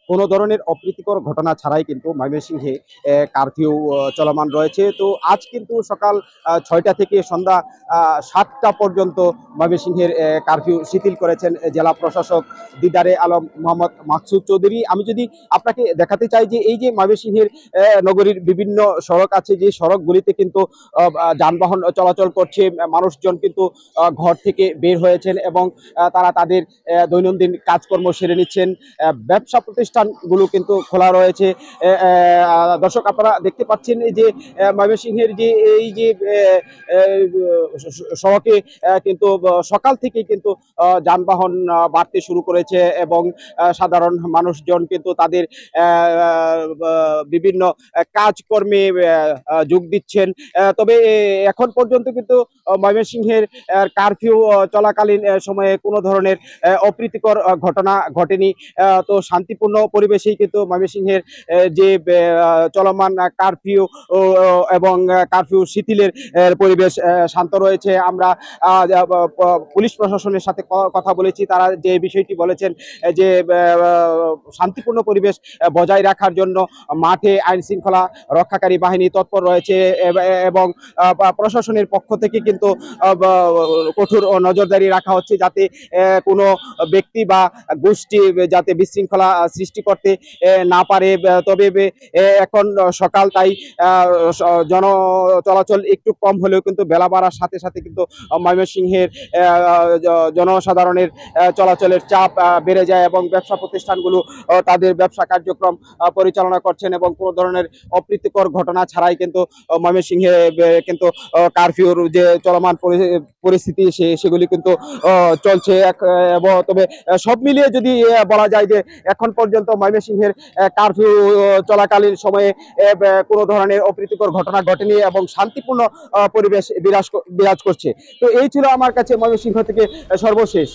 কোনো ধরনের অপ্রীতিকর ঘটনা ছাড়াই কিন্তু ময়মনসিংহে কারফিউ চলমান রয়েছে। তো আজ কিন্তু সকাল ৬টা থেকে সন্ধ্যা ৭টা পর্যন্ত ময়মনসিংহের কারফিউ শিথিল করেছেন জেলা প্রশাসক দিদারে আলম মোহাম্মদ মাকসুদ চৌধুরী। আমি যদি আপনাকে দেখাতে চাই যে এই যে ময়মনসিংহের নগরীর বিভিন্ন সড়ক আছে, যে সড়কগুলিতে কিন্তু যানবাহন চলাচল করছে, মানুষজন কিন্তু ঘর থেকে বের হয়েছেন এবং তারা তাদের দৈনন্দিন কাজকর্ম সেরে নিচ্ছেন। ব্যবসা প্রতিষ্ঠানগুলো কিন্তু খোলা রয়েছে। দর্শক, আপনারা দেখতে পাচ্ছেন যে ময়মনসিংহের যে এই যে সড়কে কিন্তু সকাল থেকে কিন্তু যানবাহন বাড়তে শুরু করেছে এবং সাধারণ মানুষজন কিন্তু তাদের বিভিন্ন কাজকর্মে যোগ দিচ্ছেন। তবে এখন পর্যন্ত কিন্তু ময়মনসিংহের কারফিউ চলাকালীন সময়ে কোনো ধরনের অপ্রীতিকর ঘটনা ঘটেনি। তো শান্তিপূর্ণ পরিবেশেই কিন্তু ময়মনসিংহের যে চলমান কারফিউ এবং কারফিউ শিথিলের পরিবেশ শান্ত রয়েছে। আমরা পুলিশ প্রশাসনের সাথে কথা বলেছি, তারা যে বিষয়টি বলেছেন যে শান্তিপূর্ণ পরিবেশ বজায় রাখার জন্য মাঠে আইন শৃঙ্খলা রক্ষাকারী বাহিনী তৎপর রয়েছে এবং প্রশাসনের পক্ষ থেকে কিন্তু কঠোর নজরদারি রাখা হচ্ছে, যাতে কোনো ব্যক্তি বা গোষ্ঠী যাতে বিশৃঙ্খলা সৃষ্টি করতে না পারে। তবে এখন সকাল, তাই জন চলাচল একটু কম হলেও কিন্তু বেলা বাড়ার সাথে সাথে কিন্তু ময়মনসিংহের জনসাধারণের চলাচলের চাপ বেড়ে যায় এবং ব্যবসা প্রতিষ্ঠানগুলো তাদের ব্যবসা কার্যক্রম পরিচালনা করছেন এবং কোনো ধরনের অপ্রীতিকর ঘটনা ছাড়াই কিন্তু ময়মনসিংহে কিন্তু কারফিউর যে চলমান পরিস্থিতি সেগুলি কিন্তু চলছে। তবে সব মিলিয়ে যদি বলা যায় যে এখন পর্যন্ত ময়মনসিংহের কারফিউ চলাকালীন সময়ে কোনো ধরনের অপ্রীতিকর ঘটনা ঘটেনি এবং শান্তিপূর্ণ পরিবেশ বিরাজ করছে। তো এই ছিল আমার কাছে ময়মনসিংহ থেকে সর্বশেষ।